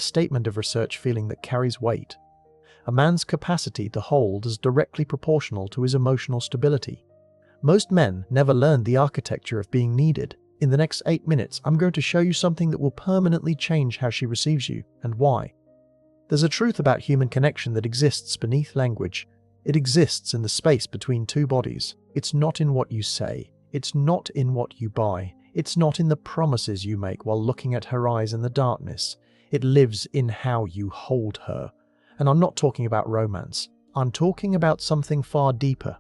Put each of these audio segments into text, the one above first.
a statement of research feeling that carries weight. A man's capacity to hold is directly proportional to his emotional stability. Most men never learn the architecture of being needed. In the next 8 minutes, I'm going to show you something that will permanently change how she receives you and why. There's a truth about human connection that exists beneath language. It exists in the space between two bodies. It's not in what you say. It's not in what you buy. It's not in the promises you make while looking at her eyes in the darkness. It lives in how you hold her. And I'm not talking about romance. I'm talking about something far deeper.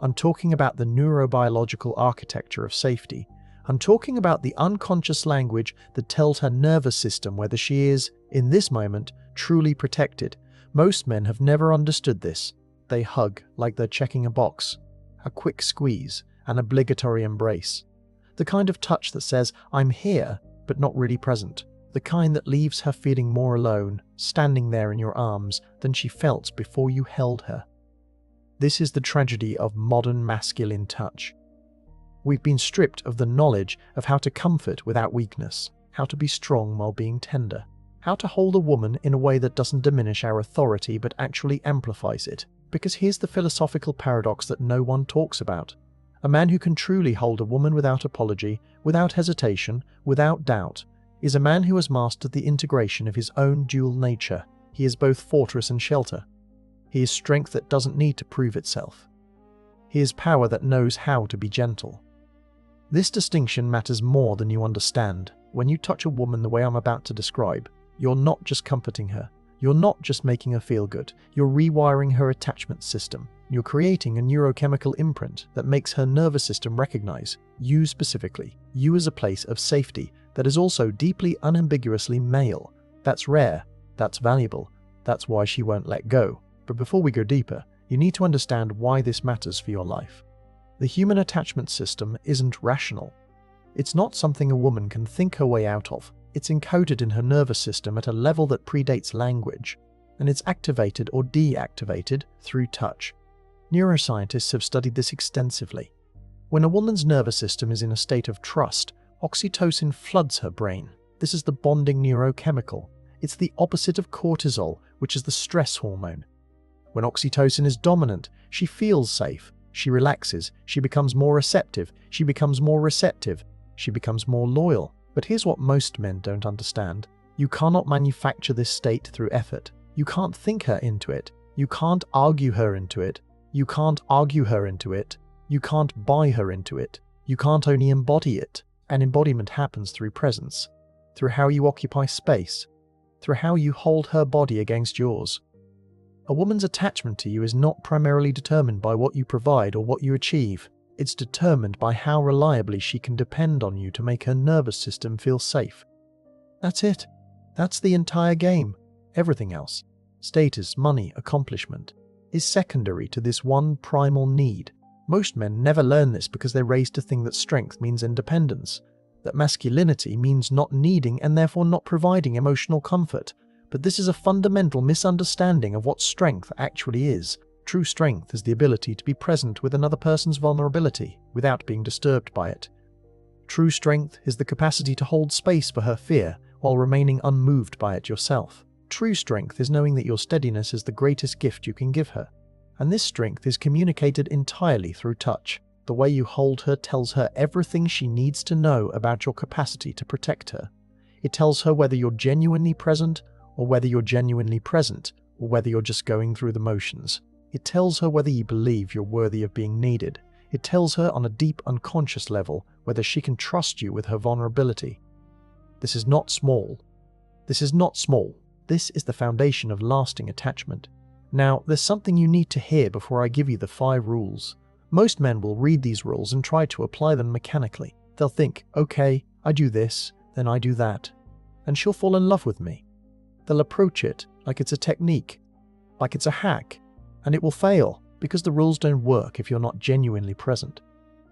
I'm talking about the neurobiological architecture of safety. I'm talking about the unconscious language that tells her nervous system whether she is, in this moment, truly protected. Most men have never understood this. They hug like they're checking a box. A quick squeeze, an obligatory embrace. The kind of touch that says, I'm here, but not really present. The kind that leaves her feeling more alone, standing there in your arms, than she felt before you held her. This is the tragedy of modern masculine touch. We've been stripped of the knowledge of how to comfort without weakness, how to be strong while being tender, how to hold a woman in a way that doesn't diminish our authority but actually amplifies it. Because here's the philosophical paradox that no one talks about. A man who can truly hold a woman without apology, without hesitation, without doubt, is a man who has mastered the integration of his own dual nature. He is both fortress and shelter. He is strength that doesn't need to prove itself. He is power that knows how to be gentle. This distinction matters more than you understand. When you touch a woman the way I'm about to describe, you're not just comforting her. You're not just making her feel good. You're rewiring her attachment system. You're creating a neurochemical imprint that makes her nervous system recognize you specifically, you as a place of safety that is also deeply unambiguously male. That's rare. That's valuable. That's why she won't let go. But before we go deeper, you need to understand why this matters for your life. The human attachment system isn't rational. It's not something a woman can think her way out of. It's encoded in her nervous system at a level that predates language, and it's activated or deactivated through touch. Neuroscientists have studied this extensively. When a woman's nervous system is in a state of trust, oxytocin floods her brain. This is the bonding neurochemical. It's the opposite of cortisol, which is the stress hormone. When oxytocin is dominant, she feels safe. She relaxes. She becomes more receptive. She becomes more receptive. She becomes more loyal. But here's what most men don't understand. You cannot manufacture this state through effort. You can't think her into it. You can't argue her into it. You can't argue her into it. You can't buy her into it. You can't only embody it. And embodiment happens through presence, through how you occupy space, through how you hold her body against yours. A woman's attachment to you is not primarily determined by what you provide or what you achieve. It's determined by how reliably she can depend on you to make her nervous system feel safe. That's it. That's the entire game. Everything else, status, money, accomplishment, is secondary to this one primal need. Most men never learn this because they're raised to think that strength means independence, that masculinity means not needing and therefore not providing emotional comfort. But this is a fundamental misunderstanding of what strength actually is. True strength is the ability to be present with another person's vulnerability without being disturbed by it. True strength is the capacity to hold space for her fear while remaining unmoved by it yourself. True strength is knowing that your steadiness is the greatest gift you can give her. And this strength is communicated entirely through touch. The way you hold her tells her everything she needs to know about your capacity to protect her. It tells her whether you're genuinely present, or whether you're genuinely present, or whether you're just going through the motions. It tells her whether you believe you're worthy of being needed. It tells her on a deep unconscious level whether she can trust you with her vulnerability. This is not small. This is not small. This is the foundation of lasting attachment. Now, there's something you need to hear before I give you the 5 rules. Most men will read these rules and try to apply them mechanically. They'll think, okay, I do this, then I do that, and she'll fall in love with me. They'll approach it like it's a technique, like it's a hack, and it will fail because the rules don't work if you're not genuinely present.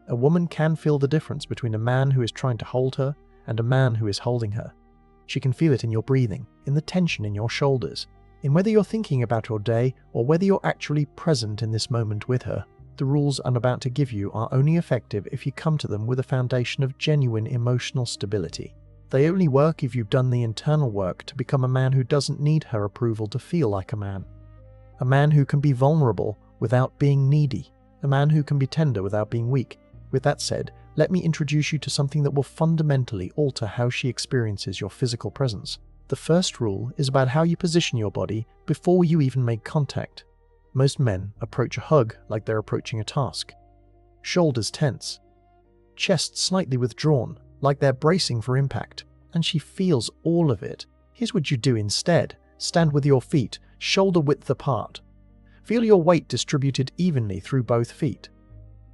A woman can feel the difference between a man who is trying to hold her and a man who is holding her. She can feel it in your breathing, in the tension in your shoulders, in whether you're thinking about your day or whether you're actually present in this moment with her. The rules I'm about to give you are only effective if you come to them with a foundation of genuine emotional stability. They only work if you've done the internal work to become a man who doesn't need her approval to feel like a man. A man who can be vulnerable without being needy. A man who can be tender without being weak. With that said, let me introduce you to something that will fundamentally alter how she experiences your physical presence. The first rule is about how you position your body before you even make contact. Most men approach a hug like they're approaching a task. Shoulders tense. Chest slightly withdrawn, like they're bracing for impact. And she feels all of it. Here's what you do instead. Stand with your feet shoulder width apart. Feel your weight distributed evenly through both feet.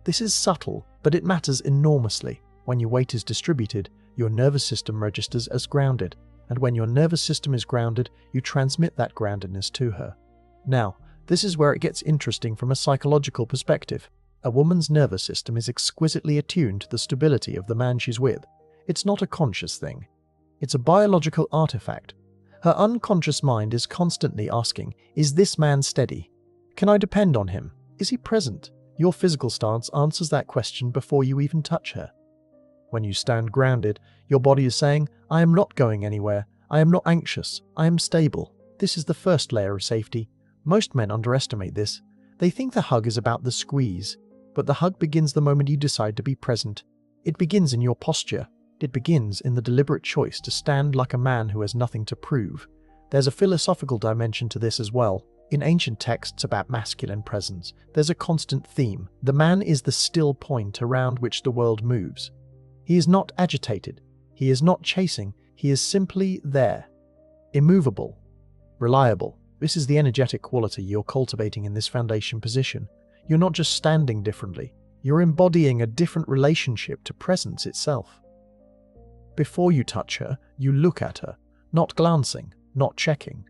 This is subtle, but it matters enormously. When your weight is distributed, your nervous system registers as grounded, and when your nervous system is grounded, you transmit that groundedness to her. Now, this is where it gets interesting from a psychological perspective. A woman's nervous system is exquisitely attuned to the stability of the man she's with. It's not a conscious thing. It's a biological artifact. Her unconscious mind is constantly asking, is this man steady? Can I depend on him? Is he present? Your physical stance answers that question before you even touch her. When you stand grounded, your body is saying, I am not going anywhere. I am not anxious. I am stable. This is the first layer of safety. Most men underestimate this. They think the hug is about the squeeze, but the hug begins the moment you decide to be present. It begins in your posture. It begins in the deliberate choice to stand like a man who has nothing to prove. There's a philosophical dimension to this as well. In ancient texts about masculine presence, there's a constant theme. The man is the still point around which the world moves. He is not agitated. He is not chasing. He is simply there. Immovable. Reliable. This is the energetic quality you're cultivating in this foundation position. You're not just standing differently. You're embodying a different relationship to presence itself. Before you touch her, you look at her, not glancing, not checking.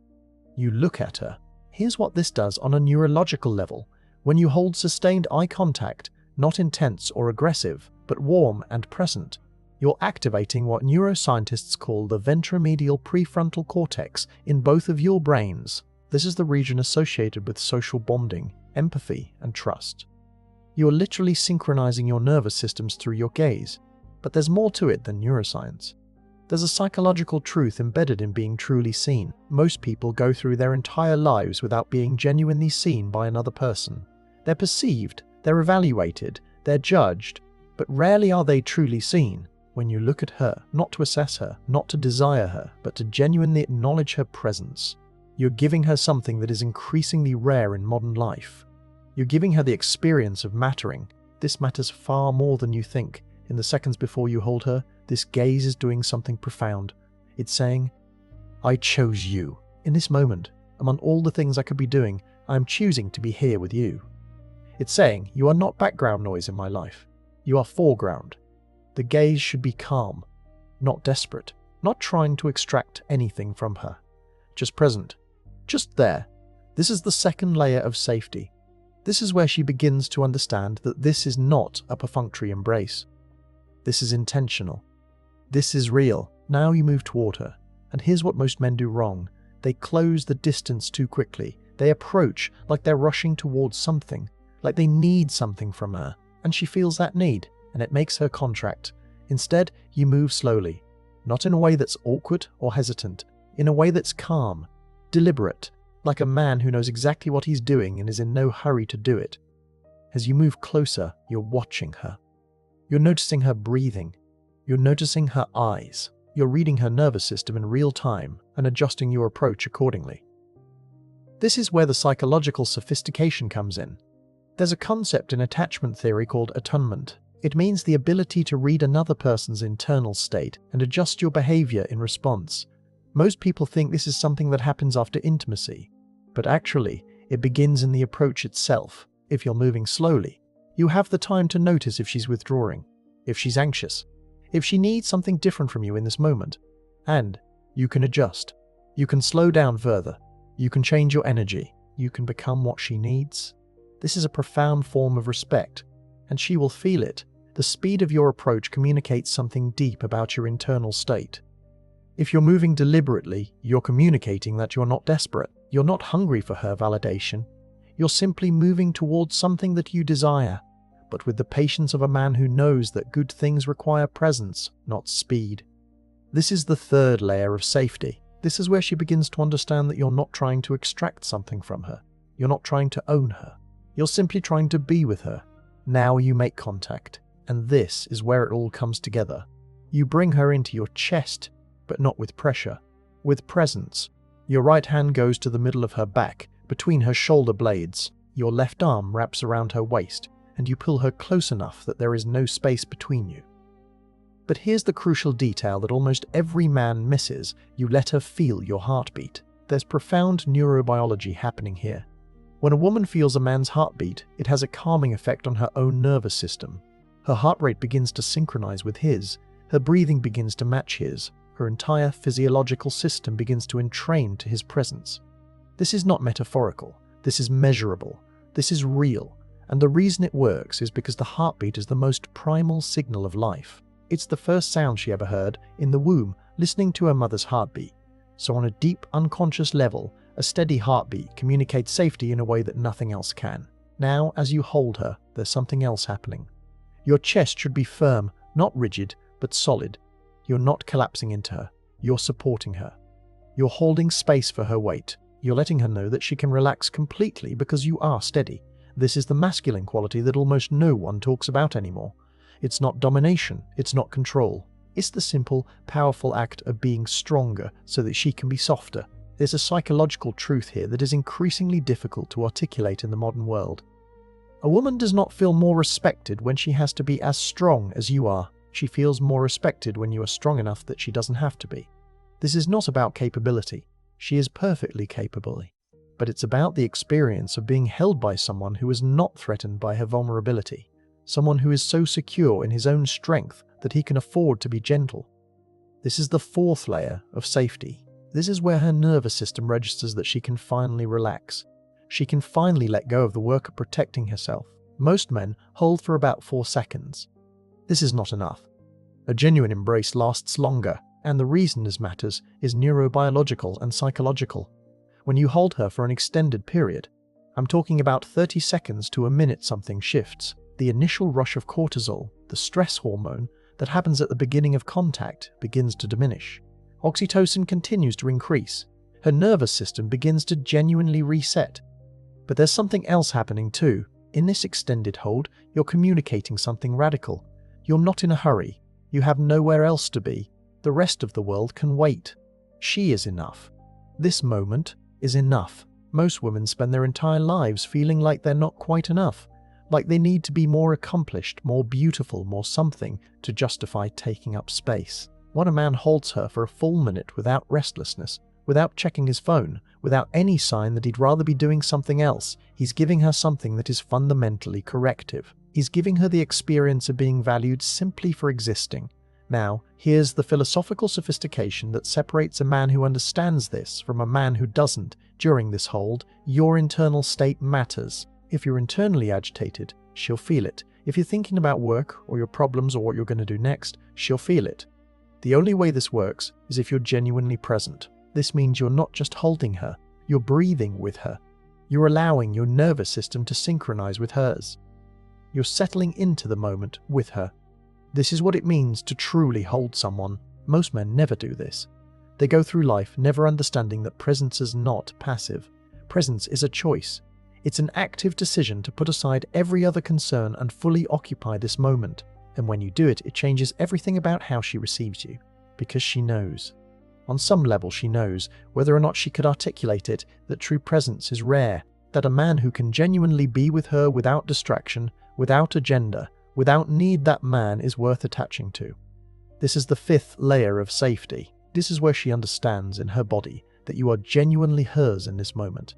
You look at her. Here's what this does on a neurological level. When you hold sustained eye contact, not intense or aggressive, but warm and present, you're activating what neuroscientists call the ventromedial prefrontal cortex in both of your brains. This is the region associated with social bonding, empathy, and trust. You're literally synchronizing your nervous systems through your gaze. But there's more to it than neuroscience. There's a psychological truth embedded in being truly seen. Most people go through their entire lives without being genuinely seen by another person. They're perceived, they're evaluated, they're judged, but rarely are they truly seen. When you look at her, not to assess her, not to desire her, but to genuinely acknowledge her presence, you're giving her something that is increasingly rare in modern life. You're giving her the experience of mattering. This matters far more than you think. In the seconds before you hold her, this gaze is doing something profound. It's saying, I chose you. In this moment, among all the things I could be doing, I am choosing to be here with you. It's saying, you are not background noise in my life. You are foreground. The gaze should be calm, not desperate, not trying to extract anything from her. Just present. Just there. This is the second layer of safety. This is where she begins to understand that this is not a perfunctory embrace. This is intentional. This is real. Now you move toward her. And here's what most men do wrong. They close the distance too quickly. They approach like they're rushing towards something, like they need something from her. And she feels that need, and it makes her contract. Instead, you move slowly. Not in a way that's awkward or hesitant. In a way that's calm, deliberate, like a man who knows exactly what he's doing and is in no hurry to do it. As you move closer, you're watching her. You're noticing her breathing. You're noticing her eyes. You're reading her nervous system in real time and adjusting your approach accordingly. This is where the psychological sophistication comes in. There's a concept in attachment theory called attunement. It means the ability to read another person's internal state and adjust your behavior in response. Most people think this is something that happens after intimacy, but actually, it begins in the approach itself. If you're moving slowly, you have the time to notice if she's withdrawing, if she's anxious, if she needs something different from you in this moment. And you can adjust. You can slow down further. You can change your energy. You can become what she needs. This is a profound form of respect, and she will feel it. The speed of your approach communicates something deep about your internal state. If you're moving deliberately, you're communicating that you're not desperate. You're not hungry for her validation. You're simply moving towards something that you desire, but with the patience of a man who knows that good things require presence, not speed. This is the third layer of safety. This is where she begins to understand that you're not trying to extract something from her. You're not trying to own her. You're simply trying to be with her. Now you make contact, and this is where it all comes together. You bring her into your chest, but not with pressure, with presence. Your right hand goes to the middle of her back, between her shoulder blades. Your left arm wraps around her waist, and you pull her close enough that there is no space between you. But here's the crucial detail that almost every man misses. You let her feel your heartbeat. There's profound neurobiology happening here. When a woman feels a man's heartbeat, it has a calming effect on her own nervous system. Her heart rate begins to synchronize with his. Her breathing begins to match his. Her entire physiological system begins to entrain to his presence. This is not metaphorical. This is measurable. This is real. And the reason it works is because the heartbeat is the most primal signal of life. It's the first sound she ever heard in the womb, listening to her mother's heartbeat. So on a deep, unconscious level, a steady heartbeat communicates safety in a way that nothing else can. Now, as you hold her, there's something else happening. Your chest should be firm, not rigid, but solid. You're not collapsing into her. You're supporting her. You're holding space for her weight. You're letting her know that she can relax completely because you are steady. This is the masculine quality that almost no one talks about anymore. It's not domination. It's not control. It's the simple, powerful act of being stronger so that she can be softer. There's a psychological truth here that is increasingly difficult to articulate in the modern world. A woman does not feel more respected when she has to be as strong as you are. She feels more respected when you are strong enough that she doesn't have to be. This is not about capability. She is perfectly capable. But it's about the experience of being held by someone who is not threatened by her vulnerability. Someone who is so secure in his own strength that he can afford to be gentle. This is the fourth layer of safety. This is where her nervous system registers that she can finally relax. She can finally let go of the work of protecting herself. Most men hold for about 4 seconds. This is not enough. A genuine embrace lasts longer, and the reason this matters is neurobiological and psychological. When you hold her for an extended period, I'm talking about 30 seconds to a minute, something shifts. The initial rush of cortisol, the stress hormone that happens at the beginning of contact, begins to diminish. Oxytocin continues to increase. Her nervous system begins to genuinely reset. But there's something else happening too. In this extended hold, you're communicating something radical. You're not in a hurry. You have nowhere else to be. The rest of the world can wait. She is enough. This moment is enough. Most women spend their entire lives feeling like they're not quite enough, like they need to be more accomplished, more beautiful, more something to justify taking up space. When a man holds her for a full minute without restlessness, without checking his phone, without any sign that he'd rather be doing something else, he's giving her something that is fundamentally corrective. He's giving her the experience of being valued simply for existing. Now, here's the philosophical sophistication that separates a man who understands this from a man who doesn't. During this hold, your internal state matters. If you're internally agitated, she'll feel it. If you're thinking about work or your problems or what you're going to do next, she'll feel it. The only way this works is if you're genuinely present. This means you're not just holding her, you're breathing with her. You're allowing your nervous system to synchronize with hers. You're settling into the moment with her. This is what it means to truly hold someone. Most men never do this. They go through life never understanding that presence is not passive. Presence is a choice. It's an active decision to put aside every other concern and fully occupy this moment. And when you do it, it changes everything about how she receives you. Because she knows. On some level she knows, whether or not she could articulate it, that true presence is rare. That a man who can genuinely be with her without distraction, without agenda, without need, that man is worth attaching to. This is the fifth layer of safety. This is where she understands in her body that you are genuinely hers in this moment.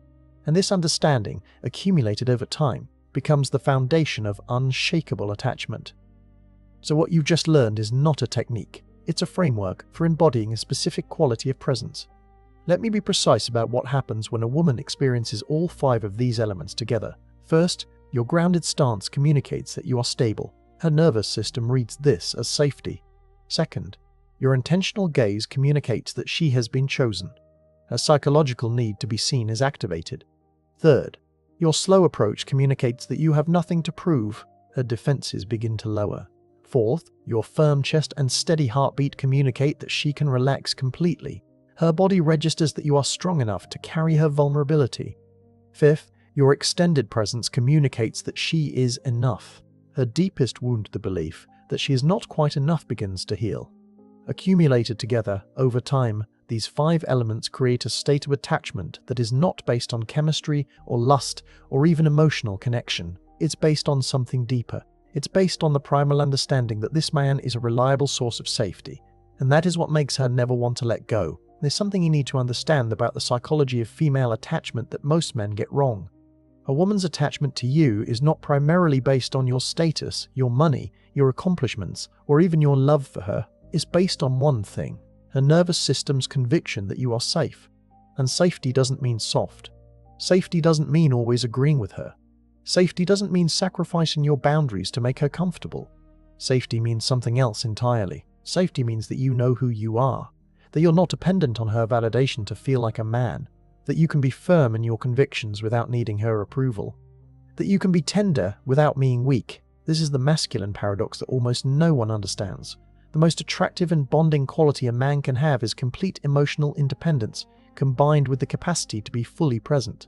And this understanding, accumulated over time, becomes the foundation of unshakable attachment. So what you've just learned is not a technique. It's a framework for embodying a specific quality of presence. Let me be precise about what happens when a woman experiences all 5 of these elements together. First, your grounded stance communicates that you are stable. Her nervous system reads this as safety. Second, your intentional gaze communicates that she has been chosen. Her psychological need to be seen is activated. Third, your slow approach communicates that you have nothing to prove. Her defenses begin to lower. Fourth, your firm chest and steady heartbeat communicate that she can relax completely. Her body registers that you are strong enough to carry her vulnerability. Fifth, your extended presence communicates that she is enough. Her deepest wound, the belief that she is not quite enough, begins to heal. Accumulated together, over time, these 5 elements create a state of attachment that is not based on chemistry or lust or even emotional connection. It's based on something deeper. It's based on the primal understanding that this man is a reliable source of safety, and that is what makes her never want to let go. There's something you need to understand about the psychology of female attachment that most men get wrong. A woman's attachment to you is not primarily based on your status, your money, your accomplishments, or even your love for her. It's based on one thing: her nervous system's conviction that you are safe. And safety doesn't mean soft. Safety doesn't mean always agreeing with her. Safety doesn't mean sacrificing your boundaries to make her comfortable. Safety means something else entirely. Safety means that you know who you are, that you're not dependent on her validation to feel like a man, that you can be firm in your convictions without needing her approval, that you can be tender without being weak. This is the masculine paradox that almost no one understands. The most attractive and bonding quality a man can have is complete emotional independence, combined with the capacity to be fully present.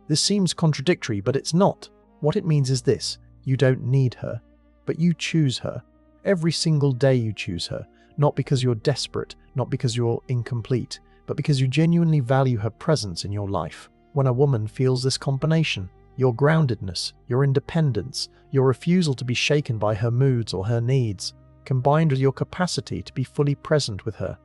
This seems contradictory, but it's not. What it means is this: you don't need her, but you choose her. Every single day you choose her, not because you're desperate, not because you're incomplete, but because you genuinely value her presence in your life. When a woman feels this combination, your groundedness, your independence, your refusal to be shaken by her moods or her needs, combined with your capacity to be fully present with her,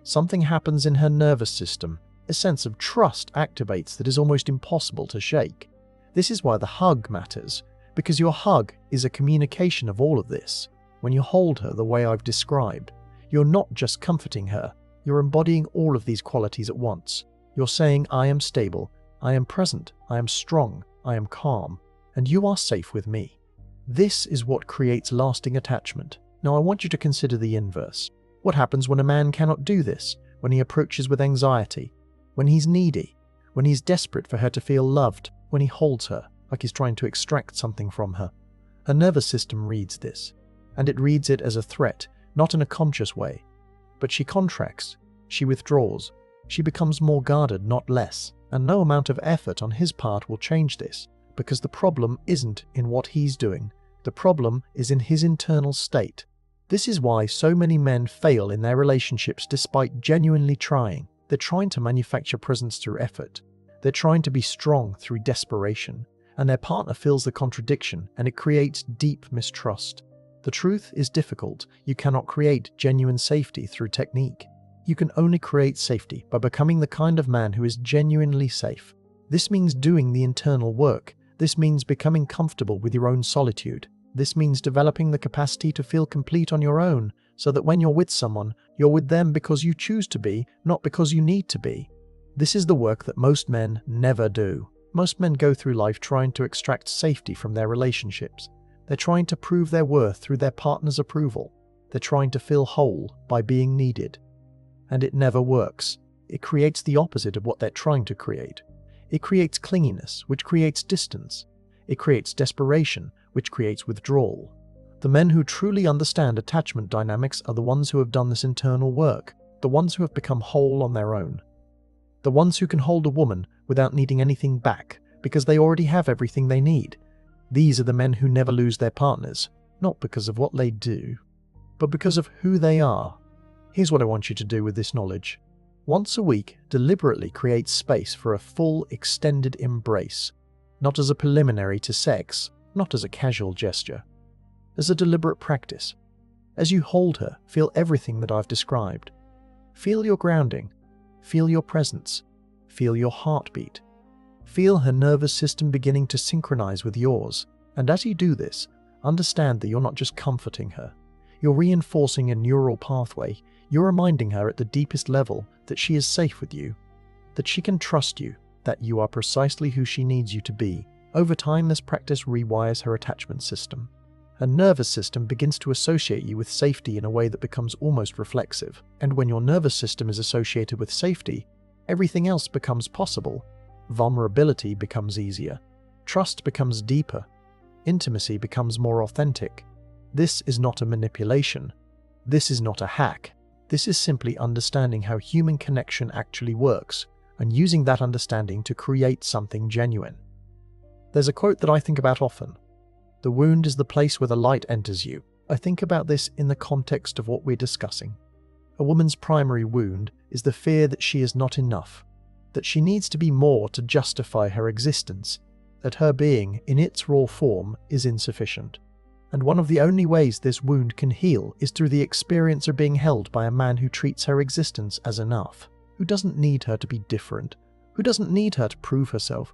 something happens in her nervous system. A sense of trust activates that is almost impossible to shake. This is why the hug matters, because your hug is a communication of all of this. When you hold her the way I've described, you're not just comforting her, you're embodying all of these qualities at once. You're saying, I am stable, I am present, I am strong, I am calm, and you are safe with me. This is what creates lasting attachment. Now I want you to consider the inverse. What happens when a man cannot do this? When he approaches with anxiety? When he's needy? When he's desperate for her to feel loved? When he holds her, like he's trying to extract something from her? Her nervous system reads this, and it reads it as a threat, not in a conscious way. But she contracts, she withdraws, she becomes more guarded, not less, and no amount of effort on his part will change this, because the problem isn't in what he's doing, the problem is in his internal state. This is why so many men fail in their relationships despite genuinely trying. They're trying to manufacture presence through effort. They're trying to be strong through desperation, and their partner feels the contradiction, and it creates deep mistrust. The truth is difficult. You cannot create genuine safety through technique. You can only create safety by becoming the kind of man who is genuinely safe. This means doing the internal work. This means becoming comfortable with your own solitude. This means developing the capacity to feel complete on your own, so that when you're with someone, you're with them because you choose to be, not because you need to be. This is the work that most men never do. Most men go through life trying to extract safety from their relationships. They're trying to prove their worth through their partner's approval. They're trying to feel whole by being needed. And it never works. It creates the opposite of what they're trying to create. It creates clinginess, which creates distance. It creates desperation, which creates withdrawal. The men who truly understand attachment dynamics are the ones who have done this internal work, the ones who have become whole on their own. The ones who can hold a woman without needing anything back, because they already have everything they need. These are the men who never lose their partners, not because of what they do, but because of who they are. Here's what I want you to do with this knowledge. Once a week, deliberately create space for a full, extended embrace, not as a preliminary to sex, not as a casual gesture, as a deliberate practice. As you hold her, feel everything that I've described. Feel your grounding, feel your presence, feel your heartbeat. Feel her nervous system beginning to synchronize with yours. And as you do this, understand that you're not just comforting her. You're reinforcing a neural pathway. You're reminding her at the deepest level that she is safe with you, that she can trust you, that you are precisely who she needs you to be. Over time, this practice rewires her attachment system. Her nervous system begins to associate you with safety in a way that becomes almost reflexive. And when your nervous system is associated with safety, everything else becomes possible. Vulnerability becomes easier. Trust becomes deeper. Intimacy becomes more authentic. This is not a manipulation. This is not a hack. This is simply understanding how human connection actually works and using that understanding to create something genuine. There's a quote that I think about often. The wound is the place where the light enters you. I think about this in the context of what we're discussing. A woman's primary wound is the fear that she is not enough, that she needs to be more to justify her existence, that her being, in its raw form, is insufficient. And one of the only ways this wound can heal is through the experience of being held by a man who treats her existence as enough, who doesn't need her to be different, who doesn't need her to prove herself,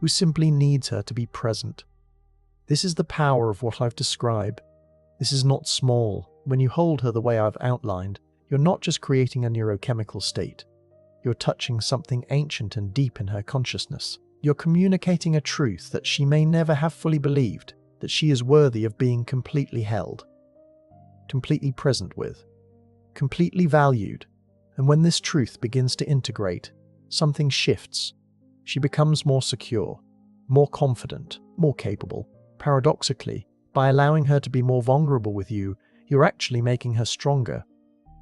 who simply needs her to be present. This is the power of what I've described. This is not small. When you hold her the way I've outlined, you're not just creating a neurochemical state. You're touching something ancient and deep in her consciousness. You're communicating a truth that she may never have fully believed, that she is worthy of being completely held, completely present with, completely valued. And when this truth begins to integrate, something shifts. She becomes more secure, more confident, more capable. Paradoxically, by allowing her to be more vulnerable with you, you're actually making her stronger.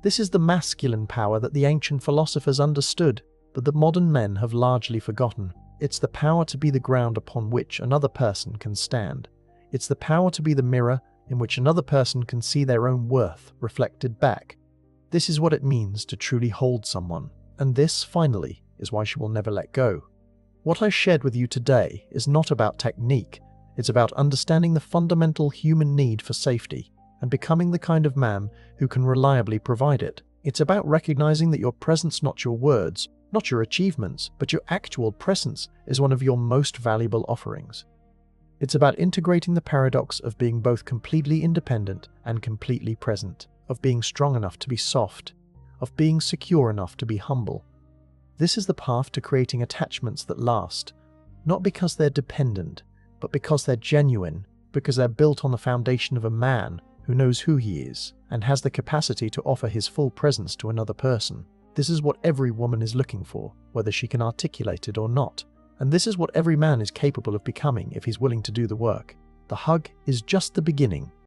This is the masculine power that the ancient philosophers understood, but that modern men have largely forgotten. It's the power to be the ground upon which another person can stand. It's the power to be the mirror in which another person can see their own worth reflected back. This is what it means to truly hold someone, and this, finally, is why she will never let go. What I shared with you today is not about technique. It's about understanding the fundamental human need for safety and becoming the kind of man who can reliably provide it. It's about recognizing that your presence, not your words, not your achievements, but your actual presence is one of your most valuable offerings. It's about integrating the paradox of being both completely independent and completely present, of being strong enough to be soft, of being secure enough to be humble. This is the path to creating attachments that last, not because they're dependent, but because they're genuine, because they're built on the foundation of a man who knows who he is and has the capacity to offer his full presence to another person. This is what every woman is looking for, whether she can articulate it or not. And this is what every man is capable of becoming if he's willing to do the work. The hug is just the beginning.